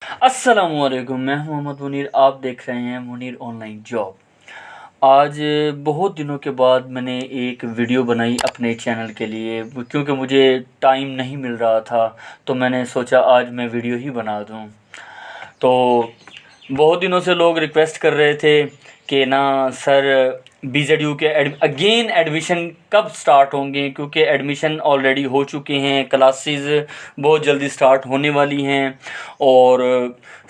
अस्सलामुअलैकुम, मैं हूं मोहम्मद मुनीर। आप देख रहे हैं मुनीर ऑनलाइन जॉब। आज बहुत दिनों के बाद मैंने एक वीडियो बनाई अपने चैनल के लिए, क्योंकि मुझे टाइम नहीं मिल रहा था, तो मैंने सोचा आज मैं वीडियो ही बना दूं। तो बहुत दिनों से लोग रिक्वेस्ट कर रहे थे कि ना सर, BZU के अगेन एडमिशन कब स्टार्ट होंगे, क्योंकि एडमिशन ऑलरेडी हो चुके हैं, क्लासेस बहुत जल्दी स्टार्ट होने वाली हैं और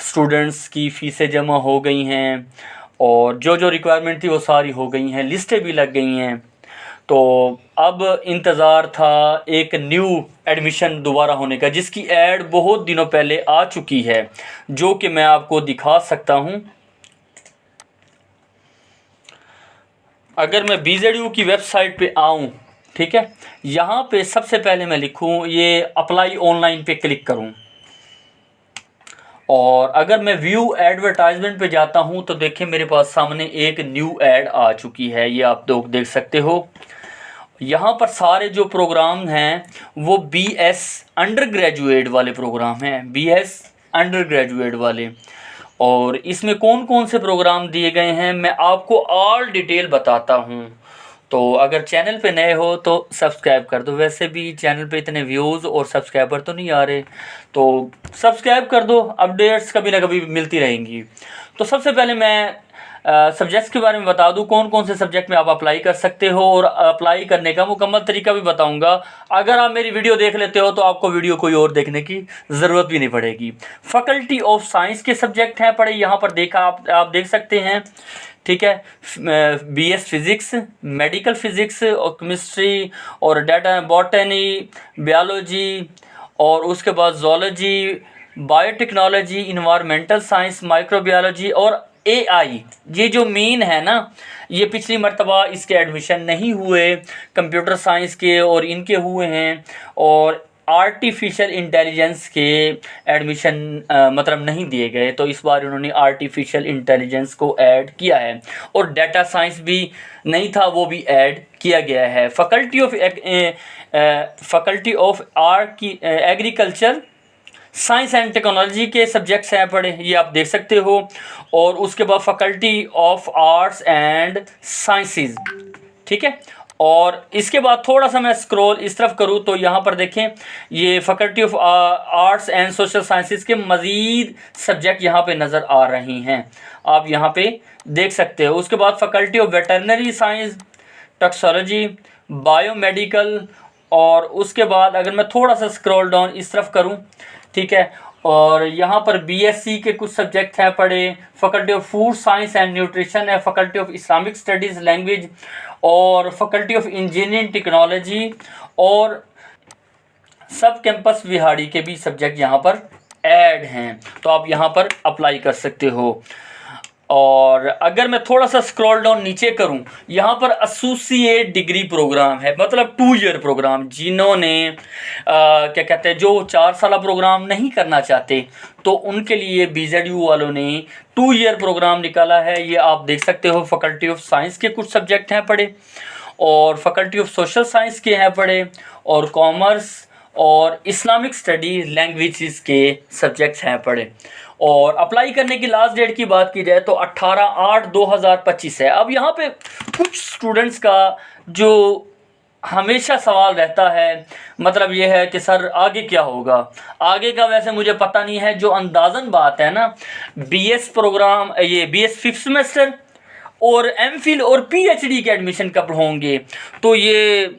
स्टूडेंट्स की फ़ीसें जमा हो गई हैं और जो जो रिक्वायरमेंट थी वो सारी हो गई हैं, लिस्टें भी लग गई हैं। तो अब इंतज़ार था एक न्यू एडमिशन दोबारा होने का, जिसकी ऐड बहुत दिनों पहले आ चुकी है, जो कि मैं आपको दिखा सकता हूं। अगर मैं BZU की वेबसाइट पे आऊं, ठीक है, यहाँ पे सबसे पहले मैं लिखूं ये अप्लाई ऑनलाइन पे क्लिक करूं, और अगर मैं व्यू एडवर्टाइजमेंट पे जाता हूं तो देखिए मेरे पास सामने एक न्यू ऐड आ चुकी है। ये आप लोग देख सकते हो। यहाँ पर सारे जो प्रोग्राम हैं वो BS अंडर ग्रेजुएट वाले प्रोग्राम हैं, BS अंडर ग्रेजुएट वाले। और इसमें कौन कौन से प्रोग्राम दिए गए हैं मैं आपको ऑल डिटेल बताता हूँ। तो अगर चैनल पे नए हो तो सब्सक्राइब कर दो। वैसे भी चैनल पे इतने व्यूज़ और सब्सक्राइबर तो नहीं आ रहे, तो सब्सक्राइब कर दो, अपडेट्स कभी ना कभी मिलती रहेंगी। तो सबसे पहले मैं सब्जेक्ट्स के बारे में बता दूं, कौन कौन से सब्जेक्ट में आप अप्लाई कर सकते हो, और अप्लाई करने का मुकम्मल तरीका भी बताऊंगा। अगर आप मेरी वीडियो देख लेते हो तो आपको वीडियो कोई और देखने की ज़रूरत भी नहीं पड़ेगी। फैकल्टी ऑफ साइंस के सब्जेक्ट हैं पढ़े, यहाँ पर देखा आप देख सकते हैं, ठीक है। BS फिज़िक्स, मेडिकल फ़िज़िक्स और केमिस्ट्री और डाटा बॉटनी, बायोलॉजी, और उसके बाद zoology, biotechnology, environmental science, microbiology और AI। ये जो मेन है ना, ये पिछली मर्तबा इसके एडमिशन नहीं हुए, कंप्यूटर साइंस के और इनके हुए हैं, और आर्टिफिशियल इंटेलिजेंस के एडमिशन मतलब नहीं दिए गए, तो इस बार उन्होंने आर्टिफिशियल इंटेलिजेंस को ऐड किया है। और डाटा साइंस भी नहीं था, वो भी ऐड किया गया है। फैकल्टी ऑफ आर्ट की एग्रीकल्चर साइंस एंड टेक्नोलॉजी के सब्जेक्ट्स हैं पढ़े, ये आप देख सकते हो। और उसके बाद faculty of arts and sciences, ठीक है। और इसके बाद थोड़ा सा मैं स्क्रॉल इस तरफ करूँ तो यहाँ पर देखें, ये faculty of arts and social sciences के मज़ीद सब्जेक्ट यहाँ पे नज़र आ रही हैं, आप यहाँ पे देख सकते हो। उसके बाद faculty of veterinary science, toxicology, biomedical, और उसके बाद अगर मैं थोड़ा सा स्क्रॉल डाउन इस तरफ करूं, ठीक है, और यहाँ पर BSc के कुछ सब्जेक्ट हैं पढ़े। Faculty of food science and nutrition है, faculty of Islamic studies language, और फैकल्टी ऑफ इंजीनियरिंग टेक्नोलॉजी, और सब कैंपस विहाड़ी के भी सब्जेक्ट यहाँ पर ऐड हैं, तो आप यहाँ पर अप्लाई कर सकते हो। और अगर मैं थोड़ा सा स्क्रॉल डाउन नीचे करूं, यहाँ पर एसोसिएट डिग्री प्रोग्राम है, मतलब 2 ईयर प्रोग्राम। जिन्होंने क्या कहते हैं, जो 4 साल प्रोग्राम नहीं करना चाहते, तो उनके लिए BZU वालों ने 2 ईयर प्रोग्राम निकाला है। ये आप देख सकते हो। फैकल्टी ऑफ साइंस के कुछ सब्जेक्ट हैं पढ़े, और फैकल्टी ऑफ सोशल साइंस के हैं पढ़े, और कॉमर्स और इस्लामिक स्टडी लैंग्वेजेस के सब्जेक्ट्स हैं पढ़े। और अप्लाई करने की लास्ट डेट की बात की जाए तो 18/8/2025 है। अब यहाँ पे कुछ स्टूडेंट्स का जो हमेशा सवाल रहता है, मतलब ये है कि सर आगे क्या होगा। आगे का वैसे मुझे पता नहीं है, जो अंदाज़न बात है ना, BS प्रोग्राम, ये BS 5th सेमेस्टर और MPhil और PhD के एडमिशन कब होंगे, तो ये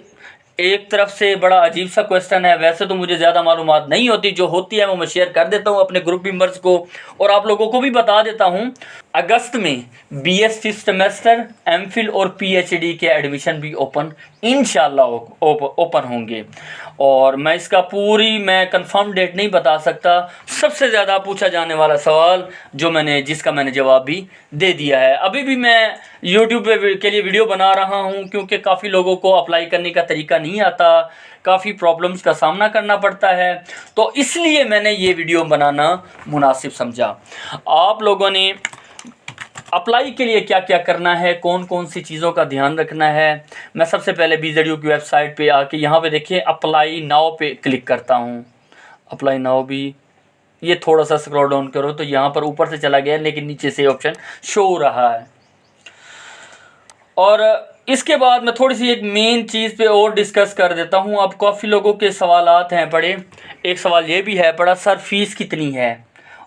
एक तरफ से बड़ा अजीब सा क्वेश्चन है। वैसे तो मुझे ज़्यादा मालूमात नहीं होती, जो होती है वो मैं शेयर कर देता हूँ अपने ग्रुप मेंबर्स को, और आप लोगों को भी बता देता हूँ। अगस्त में BS 5th सेमेस्टर, MPhil और PhD के एडमिशन भी ओपन इंशाल्लाह ओपन होंगे। और मैं इसका मैं कंफर्म डेट नहीं बता सकता। सबसे ज़्यादा पूछा जाने वाला सवाल जिसका मैंने जवाब भी दे दिया है। अभी भी मैं यूट्यूब के लिए वीडियो बना रहा हूं, क्योंकि काफ़ी लोगों को अप्लाई करने का तरीका नहीं आता, काफ़ी प्रॉब्लम्स का सामना करना पड़ता है, तो इसलिए मैंने ये वीडियो बनाना मुनासिब समझा। आप लोगों ने अप्लाई के लिए क्या क्या करना है, कौन कौन सी चीज़ों का ध्यान रखना है, मैं सबसे पहले BZU की वेबसाइट पे आके यहाँ पे देखिए अप्लाई नाउ पे क्लिक करता हूँ। अप्लाई नाउ भी ये थोड़ा सा स्क्रॉल डाउन करो तो यहाँ पर ऊपर से चला गया लेकिन नीचे से ऑप्शन शो हो रहा है। और इसके बाद मैं थोड़ी सी एक मेन चीज़ पे और डिस्कस कर देता हूँ। अब काफ़ी लोगों के सवालात हैं पड़े। एक सवाल ये भी है पड़ा, सर फीस कितनी है,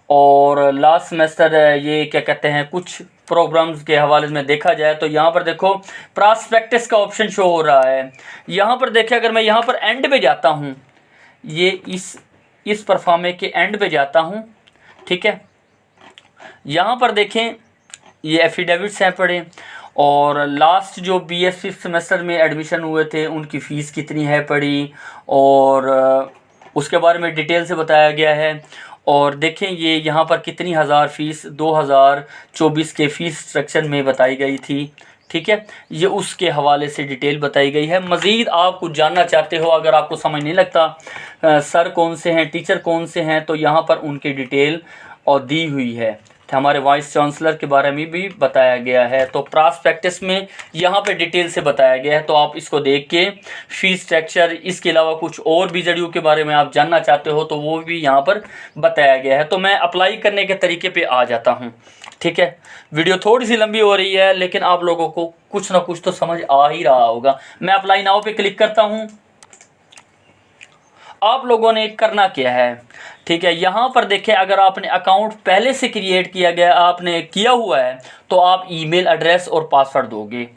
और लास्ट सेमेस्टर ये क्या कहते हैं कुछ प्रोग्राम्स के हवाले में देखा जाए तो यहाँ पर देखो प्रॉस्पेक्टस का ऑप्शन शो हो रहा है। यहाँ पर देखिए अगर मैं यहाँ पर एंड पे जाता हूँ, ये इस परफॉर्मे के एंड पे जाता हूँ, ठीक है, यहाँ पर देखें ये एफिडेविट्स हैं पड़े, और लास्ट जो BS 5th सेमेस्टर में एडमिशन हुए थे उनकी फ़ीस कितनी है पड़ी, और उसके बारे में डिटेल से बताया गया है। और देखें ये यहाँ पर कितनी हज़ार फ़ीस 2024 के फ़ीस स्ट्रक्चर में बताई गई थी, ठीक है, ये उसके हवाले से डिटेल बताई गई है। मज़ीद आप कुछ जानना चाहते हो, अगर आपको समझ नहीं लगता सर कौन से हैं, टीचर कौन से हैं, तो यहाँ पर उनकी डिटेल और दी हुई है। हमारे वाइस चांसलर के बारे में भी बताया गया है, तो प्रॉस्पेक्टस में यहाँ पे डिटेल से बताया गया है। तो आप इसको देख के फीस स्ट्रक्चर, इसके अलावा कुछ और भी जरियों के बारे में आप जानना चाहते हो तो वो भी यहाँ पर बताया गया है। तो मैं अप्लाई करने के तरीके पे आ जाता हूँ, ठीक है। वीडियो थोड़ी सी लंबी हो रही है लेकिन आप लोगों को कुछ ना कुछ तो समझ आ ही रहा होगा। मैं अप्लाई नाउ पे क्लिक करता हूँ। आप लोगों ने करना क्या है, ठीक है, यहाँ पर देखें अगर आपने अकाउंट पहले से क्रिएट किया गया, आपने किया हुआ है, तो आप ईमेल एड्रेस और पासवर्ड दोगे,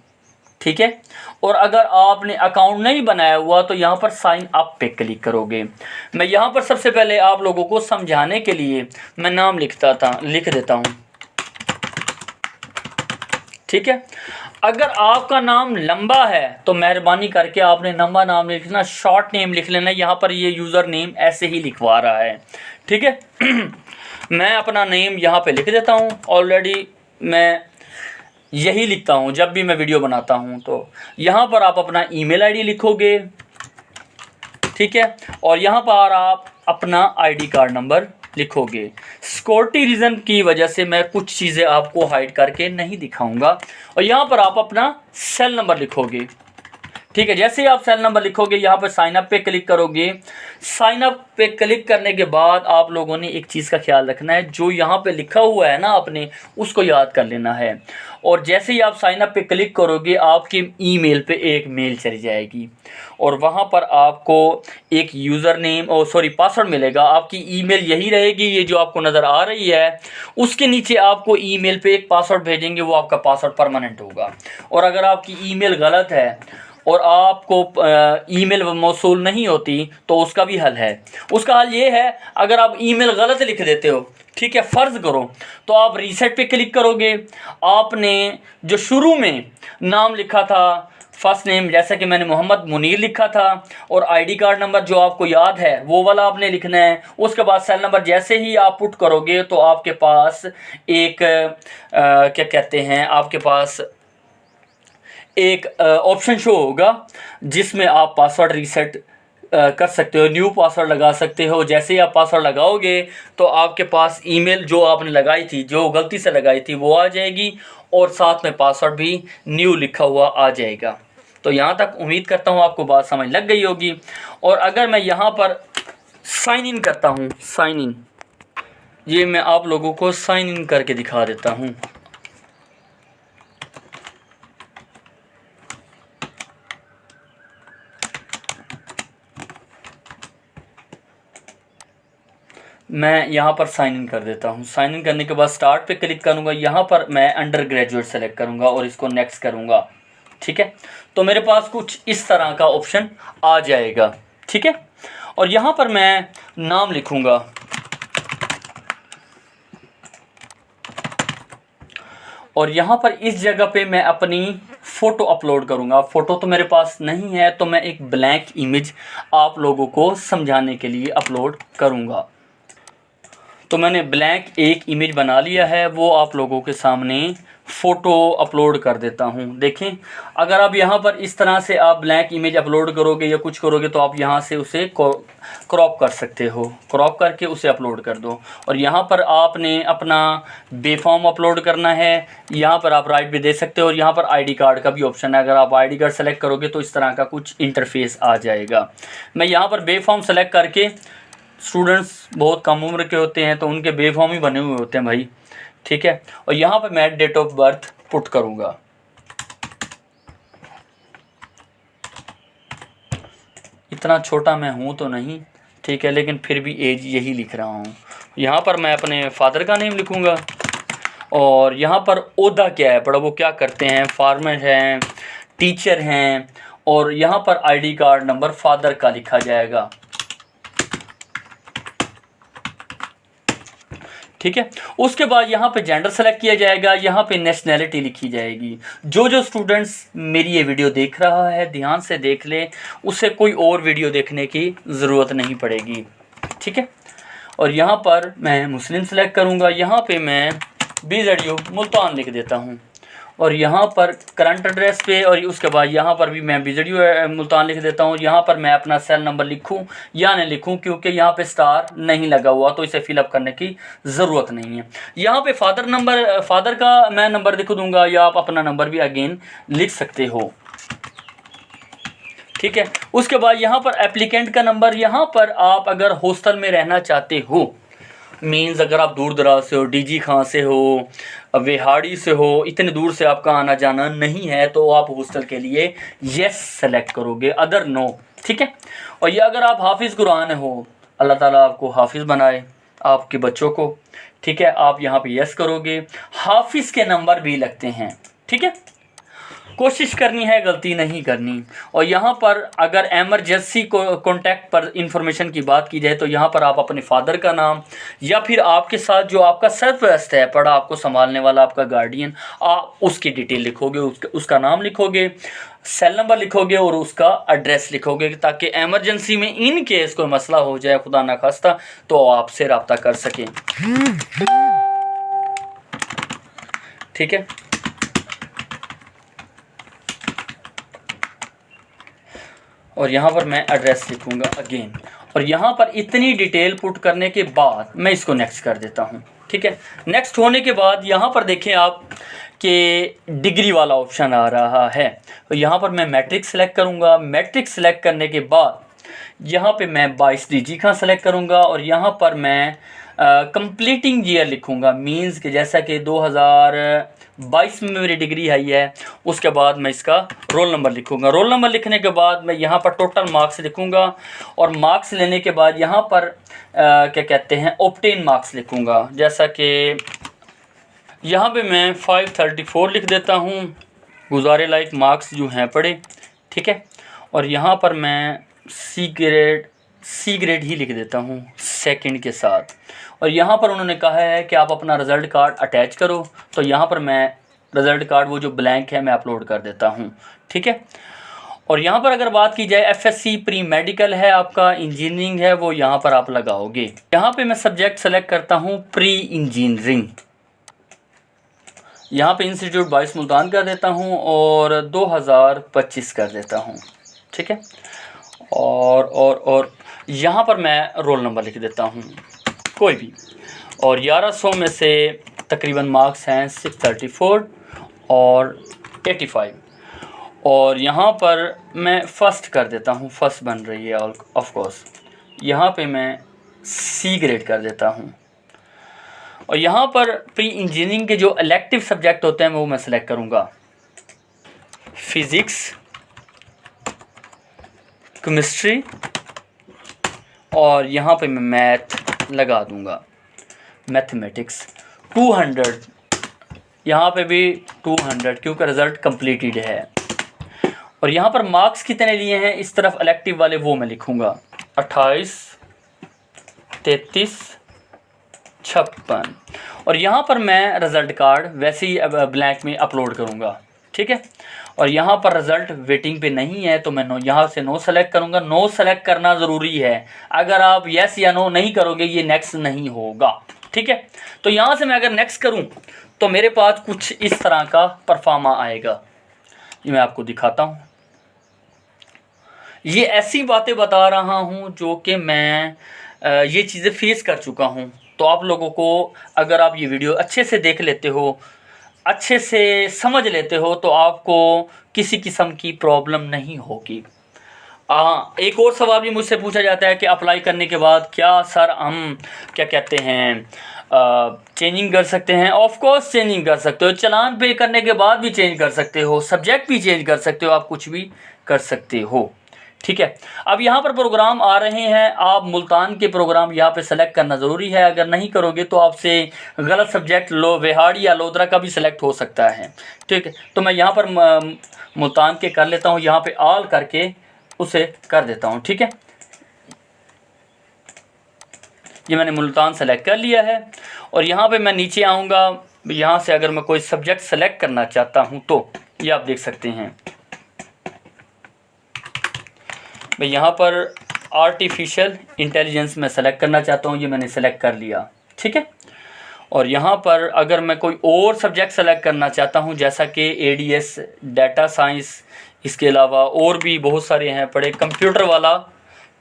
ठीक है। और अगर आपने अकाउंट नहीं बनाया हुआ तो यहाँ पर साइन अप पे क्लिक करोगे। मैं यहाँ पर सबसे पहले आप लोगों को समझाने के लिए मैं नाम लिख देता हूँ, ठीक है। अगर आपका नाम लंबा है तो मेहरबानी करके आपने लंबा नाम नहीं लिखना, शॉर्ट नेम लिख लेना। यहाँ पर ये यूज़र नेम ऐसे ही लिखवा रहा है, ठीक है। मैं अपना नेम यहाँ पे लिख देता हूँ, ऑलरेडी मैं यही लिखता हूँ जब भी मैं वीडियो बनाता हूँ। तो यहाँ पर आप अपना ईमेल आईडी लिखोगे, ठीक है, और यहाँ पर आप अपना आईडी कार्ड नंबर लिखोगे। सिक्योरिटी रीज़न की वजह से मैं कुछ चीज़ें आपको हाइड करके नहीं दिखाऊंगा। और यहाँ पर आप अपना सेल नंबर लिखोगे, ठीक है। जैसे ही आप सेल नंबर लिखोगे यहाँ पर साइन अप पे क्लिक करोगे। साइन अप पे क्लिक करने के बाद आप लोगों ने एक चीज़ का ख्याल रखना है, जो यहाँ पे लिखा हुआ है ना आपने उसको याद कर लेना है। और जैसे ही आप साइन अप पे क्लिक करोगे आपके ईमेल पे एक मेल चली जाएगी और वहाँ पर आपको एक यूज़र नेम और पासवर्ड मिलेगा। आपकी ईमेल यही रहेगी, ये जो आपको नज़र आ रही है। उसके नीचे आपको ईमेल पे एक पासवर्ड भेजेंगे, वो आपका पासवर्ड परमानेंट होगा। और अगर आपकी ईमेल गलत है और आपको ईमेल मौसूल नहीं होती तो उसका भी हल है। उसका हल ये है, अगर आप ईमेल गलत लिख देते हो, ठीक है, फ़र्ज़ करो, तो आप रीसेट पे क्लिक करोगे। आपने जो शुरू में नाम लिखा था, फर्स्ट नेम जैसा कि मैंने मोहम्मद मुनीर लिखा था, और आईडी कार्ड नंबर जो आपको याद है वो वाला आपने लिखना है। उसके बाद सेल नंबर जैसे ही आप पुट करोगे तो आपके पास एक क्या कहते हैं, आपके पास एक ऑप्शन शो होगा जिसमें आप पासवर्ड रीसेट कर सकते हो, न्यू पासवर्ड लगा सकते हो। जैसे ही आप पासवर्ड लगाओगे तो आपके पास ईमेल जो आपने लगाई थी, जो गलती से लगाई थी, वो आ जाएगी और साथ में पासवर्ड भी न्यू लिखा हुआ आ जाएगा। तो यहाँ तक उम्मीद करता हूँ आपको बात समझ लग गई होगी। और अगर मैं यहाँ पर साइन इन करता हूँ, साइन इन, ये मैं आप लोगों को साइन इन करके दिखा देता हूँ। मैं यहाँ पर साइन इन कर देता हूँ। साइन इन करने के बाद स्टार्ट पे क्लिक करूँगा। यहाँ पर मैं अंडर ग्रेजुएट सेलेक्ट करूँगा और इसको नेक्स्ट करूँगा, ठीक है। तो मेरे पास कुछ इस तरह का ऑप्शन आ जाएगा, ठीक है। और यहाँ पर मैं नाम लिखूँगा, और यहाँ पर इस जगह पे मैं अपनी फ़ोटो अपलोड करूँगा। फ़ोटो तो मेरे पास नहीं है तो मैं एक ब्लैंक इमेज आप लोगों को समझाने के लिए अपलोड करूँगा। तो मैंने ब्लैंक एक इमेज बना लिया है, वो आप लोगों के सामने फ़ोटो अपलोड कर देता हूँ। देखें, अगर आप यहाँ पर इस तरह से आप ब्लैंक इमेज अपलोड करोगे या कुछ करोगे तो आप यहाँ से उसे क्रॉप कर सकते हो। क्रॉप करके उसे अपलोड कर दो। और यहाँ पर आपने अपना बेफॉर्म अपलोड करना है, यहाँ पर आप राइट भी दे सकते हो। और यहाँ पर आईडी कार्ड का भी ऑप्शन है, अगर आप आईडी कार्ड सेलेक्ट करोगे तो इस तरह का कुछ इंटरफेस आ जाएगा। मैं यहाँ पर बेफॉर्म सेलेक्ट करके स्टूडेंट्स बहुत कम उम्र के होते हैं तो उनके बेफॉर्म ही बने हुए होते हैं भाई, ठीक है। और यहाँ पे मैं डेट ऑफ बर्थ पुट करूँगा। इतना छोटा मैं हूँ तो नहीं, ठीक है, लेकिन फिर भी एज यही लिख रहा हूँ। यहाँ पर मैं अपने फादर का नेम लिखूँगा और यहाँ पर ओहदा क्या है, बड़ा वो क्या करते हैं, फार्मर हैं, टीचर हैं, और यहाँ पर आईडी कार्ड नंबर फादर का लिखा जाएगा, ठीक है। उसके बाद यहाँ पे जेंडर सेलेक्ट किया जाएगा, यहाँ पे नेशनैलिटी लिखी जाएगी। जो स्टूडेंट्स मेरी ये वीडियो देख रहा है ध्यान से देख ले, उसे कोई और वीडियो देखने की ज़रूरत नहीं पड़ेगी, ठीक है। और यहाँ पर मैं मुस्लिम सेलेक्ट करूँगा, यहाँ पे मैं BZU मुल्तान लिख देता हूँ, और यहाँ पर करंट एड्रेस पे, और उसके बाद यहाँ पर भी मैं BZU मुल्तान लिख देता हूँ। यहाँ पर मैं अपना सेल नंबर लिखूँ या नहीं लिखूँ, क्योंकि यहाँ पे स्टार नहीं लगा हुआ तो इसे फिलअप करने की ज़रूरत नहीं है। यहाँ पे फादर का मैं नंबर लिख दूँगा, या आप अपना नंबर भी अगेन लिख सकते हो, ठीक है। उसके बाद यहाँ पर एप्लीकेंट का नंबर, यहाँ पर आप अगर हॉस्टल में रहना चाहते हो, मीन्स अगर आप दूर दराज से हो, DG खां से हो, वेहाड़ी से हो, इतने दूर से आपका आना जाना नहीं है, तो आप हॉस्टल के लिए येस सेलेक्ट करोगे, अदर नो, ठीक है। और ये अगर आप हाफिज़ कुरान हो, अल्लाह ताला आपको हाफिज़ बनाए आपके बच्चों को, ठीक है, आप यहाँ पे येस करोगे। हाफिज़ के नंबर भी लगते हैं, ठीक है। कोशिश करनी है, गलती नहीं करनी। और यहाँ पर अगर एमरजेंसी कॉन्टैक्ट पर इंफॉर्मेशन की बात की जाए तो यहाँ पर आप अपने फादर का नाम, या फिर आपके साथ जो आपका सरपरस्त है, पड़ा आपको संभालने वाला आपका गार्डियन, आप उसकी डिटेल लिखोगे, उसका नाम लिखोगे, सेल नंबर लिखोगे और उसका एड्रेस लिखोगे, ताकि एमरजेंसी में इन केस कोई मसला हो जाए खुदा ना खास्ता तो आपसे रब्ता कर सकें, ठीक है। और यहाँ पर मैं एड्रेस लिखूँगा अगेन, और यहाँ पर इतनी डिटेल पुट करने के बाद मैं इसको नेक्स्ट कर देता हूँ, ठीक है। नेक्स्ट होने के बाद यहाँ पर देखें आप कि डिग्री वाला ऑप्शन आ रहा है, तो यहाँ पर मैं मैट्रिक सेलेक्ट करूँगा। मैट्रिक सेलेक्ट करने के बाद यहाँ पे मैं 22 DG का सेलेक्ट करूँगा, और यहाँ पर मैं कंप्लीटिंग ईयर लिखूँगा, मींस कि जैसा कि 2022 में मेरी डिग्री आई है, उसके बाद मैं इसका रोल नंबर लिखूँगा। रोल नंबर लिखने के बाद मैं यहाँ पर टोटल मार्क्स लिखूँगा, और मार्क्स लेने के बाद यहाँ पर क्या कहते हैं, ऑब्टेन मार्क्स लिखूँगा, जैसा कि यहाँ पे मैं 534 लिख देता हूँ, गुजारे लायक मार्क्स जो हैं पढ़े, ठीक है। और यहाँ पर मैं सी ग्रेड ही लिख देता हूँ सेकंड के साथ। और यहाँ पर उन्होंने कहा है कि आप अपना रिज़ल्ट कार्ड अटैच करो, तो यहाँ पर मैं रिज़ल्ट कार्ड वो जो ब्लैंक है मैं अपलोड कर देता हूँ, ठीक है। और यहाँ पर अगर बात की जाए FSC प्री मेडिकल है आपका, इंजीनियरिंग है, वो यहाँ पर आप लगाओगे। यहाँ पे मैं सब्जेक्ट सेलेक्ट करता हूँ प्री इंजीनियरिंग, यहाँ पे इंस्टीट्यूट 22 मुल्तान कर देता हूँ और 2025 कर देता हूँ, ठीक है। और यहाँ पर मैं रोल नंबर लिख देता हूँ कोई भी, और 1100 में से तकरीबन मार्क्स हैं 634 और 85, और यहाँ पर मैं फ़र्स्ट कर देता हूँ, फर्स्ट बन रही है ऑफ कोर्स। यहाँ पे मैं C ग्रेड कर देता हूँ, और यहाँ पर प्री इंजीनियरिंग के जो इलेक्टिव सब्जेक्ट होते हैं वो मैं सेलेक्ट करूँगा, फिज़िक्स, केमिस्ट्री, और यहाँ पे मैं मैथ लगा दूँगा, मैथमेटिक्स 200, यहाँ पे भी 200 क्योंकि रिज़ल्ट कंप्लीटेड है। और यहाँ पर मार्क्स कितने लिए हैं इस तरफ इलेक्टिव वाले वो मैं लिखूँगा 28, 33, 56, और यहाँ पर मैं रिज़ल्ट कार्ड वैसे ही ब्लैंक में अपलोड करूँगा, ठीक है। और यहाँ पर रिज़ल्ट वेटिंग पे नहीं है तो मैं यहाँ से नो सेलेक्ट करूँगा। नो सेलेक्ट करना ज़रूरी है, अगर आप येस या नो नहीं करोगे ये नेक्स्ट नहीं होगा, ठीक है। तो यहाँ से मैं अगर नेक्स्ट करूँ तो मेरे पास कुछ इस तरह का परफॉर्मा आएगा, ये मैं आपको दिखाता हूँ। ये ऐसी बातें बता रहा हूँ जो कि मैं ये चीज़ें फेस कर चुका हूँ, तो आप लोगों को अगर आप ये वीडियो अच्छे से देख लेते हो, अच्छे से समझ लेते हो, तो आपको किसी किस्म की प्रॉब्लम नहीं होगी। हाँ, एक और सवाल भी मुझसे पूछा जाता है कि अप्लाई करने के बाद क्या सर हम क्या कहते हैं चेंजिंग कर सकते हैं? ऑफ कोर्स चेंजिंग कर सकते हो, चालान पे करने के बाद भी चेंज कर सकते हो, सब्जेक्ट भी चेंज कर सकते हो, आप कुछ भी कर सकते हो। ठीक है, अब यहाँ पर प्रोग्राम आ रहे हैं, आप मुल्तान के प्रोग्राम यहाँ पे सेलेक्ट करना ज़रूरी है। अगर नहीं करोगे तो आपसे गलत सब्जेक्ट वेहाड़ी या लोधरा का भी सिलेक्ट हो सकता है। ठीक है, तो मैं यहाँ पर मुल्तान के कर लेता हूँ, यहाँ पे ऑल करके उसे कर देता हूँ। ठीक है, ये मैंने मुल्तान सेलेक्ट कर लिया है और यहाँ पे मैं नीचे आऊँगा। यहाँ से अगर मैं कोई सब्जेक्ट सेलेक्ट करना चाहता हूँ तो ये आप देख सकते हैं, मैं यहाँ पर आर्टिफिशियल इंटेलिजेंस में सेलेक्ट करना चाहता हूँ, ये मैंने सेलेक्ट कर लिया। ठीक है, और यहाँ पर अगर मैं कोई और सब्जेक्ट सेलेक्ट करना चाहता हूँ जैसा कि एडीएस, डाटा साइंस, इसके अलावा और भी बहुत सारे हैं पढ़े, कंप्यूटर वाला,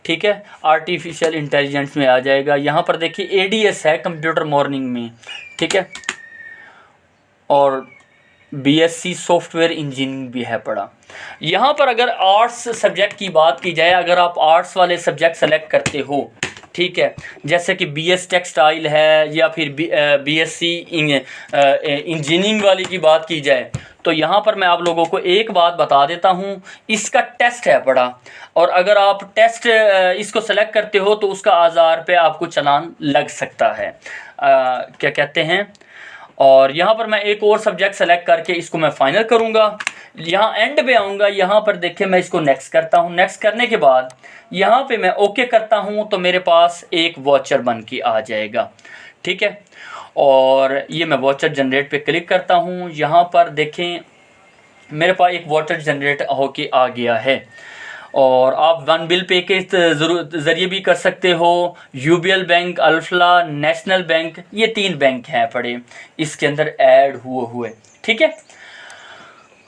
ठीक है, आर्टिफिशियल इंटेलिजेंस में आ जाएगा। यहाँ पर देखिए एडीएस है कंप्यूटर मॉर्निंग में, ठीक है, और बीएससी सॉफ्टवेयर इंजीनियरिंग भी है पढ़ा। यहाँ पर अगर आर्ट्स सब्जेक्ट की बात की जाए, अगर आप आर्ट्स वाले सब्जेक्ट सेलेक्ट करते हो, ठीक है, जैसे कि बीएस टेक्सटाइल है या फिर बीएससी इंजीनियरिंग वाली की बात की जाए, तो यहाँ पर मैं आप लोगों को एक बात बता देता हूँ, इसका टेस्ट है पढ़ा, और अगर आप टेस्ट इसको सेलेक्ट करते हो तो उसका 1000 रुपये आपको चालान लग सकता है। क्या कहते हैं, और यहाँ पर मैं एक और सब्जेक्ट सेलेक्ट करके इसको मैं फाइनल करूँगा। यहाँ एंड पे आऊँगा, यहाँ पर देखिए मैं इसको नेक्स्ट करता हूँ। नेक्स्ट करने के बाद यहाँ पे मैं ओके करता हूँ तो मेरे पास एक वॉचर बन के आ जाएगा। ठीक है, और ये मैं वॉचर जनरेट पे क्लिक करता हूँ। यहाँ पर देखें मेरे पास एक वॉचर जनरेट होके आ गया है, और आप वन बिल पे के ज़रिए भी कर सकते हो। UBL bank, Alfalah, national bank, ये 3 बैंक हैं पड़े इसके अंदर ऐड हुए। ठीक है,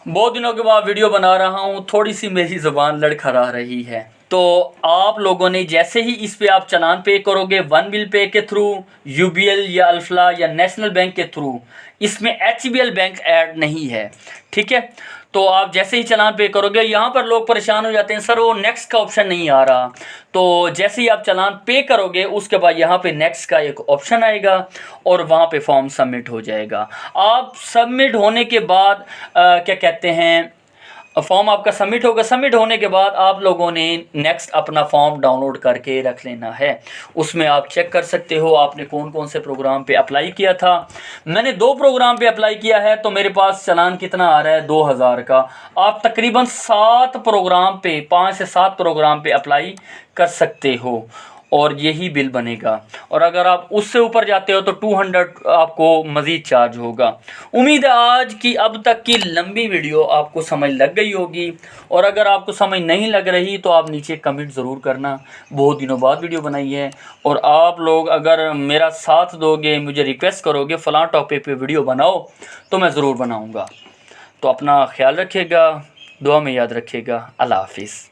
बहुत दिनों के बाद वीडियो बना रहा हूँ, थोड़ी सी मेरी ज़ुबान लड़खड़ा रही है, तो आप लोगों ने जैसे ही इस पे आप चालान पे करोगे वन बिल पे के थ्रू, यूबीएल या अल्फला या नेशनल बैंक के थ्रू, इसमें एचबीएल बैंक ऐड नहीं है। ठीक है, तो आप जैसे ही चालान पे करोगे, यहाँ पर लोग परेशान हो जाते हैं सर वो नेक्स्ट का ऑप्शन नहीं आ रहा, तो जैसे ही आप चालान पे करोगे उसके बाद यहाँ पे नेक्स्ट का एक ऑप्शन आएगा और वहाँ पे फॉर्म सबमिट हो जाएगा। आप सबमिट होने के बाद क्या कहते हैं, फॉर्म आपका सबमिट होगा। सबमिट होने के बाद आप लोगों ने नेक्स्ट अपना फॉर्म डाउनलोड करके रख लेना है। उसमें आप चेक कर सकते हो आपने कौन कौन से प्रोग्राम पे अप्लाई किया था। मैंने 2 प्रोग्राम पे अप्लाई किया है, तो मेरे पास चालान कितना आ रहा है 2000 का। आप तकरीबन 7 प्रोग्राम पे, 5 से 7 प्रोग्राम पे अप्लाई कर सकते हो और यही बिल बनेगा। और अगर आप उससे ऊपर जाते हो तो 200 आपको मज़ीद चार्ज होगा। उम्मीद है आज की अब तक की लंबी वीडियो आपको समझ लग गई होगी, और अगर आपको समझ नहीं लग रही तो आप नीचे कमेंट ज़रूर करना। बहुत दिनों बाद वीडियो बनाई है, और आप लोग अगर मेरा साथ दोगे, मुझे रिक्वेस्ट करोगे फ़लाँ टॉपिक पे वीडियो बनाओ, तो मैं ज़रूर बनाऊँगा। तो अपना ख्याल रखिएगा, दुआ में याद रखिएगा। अल्लाह हाफिज़।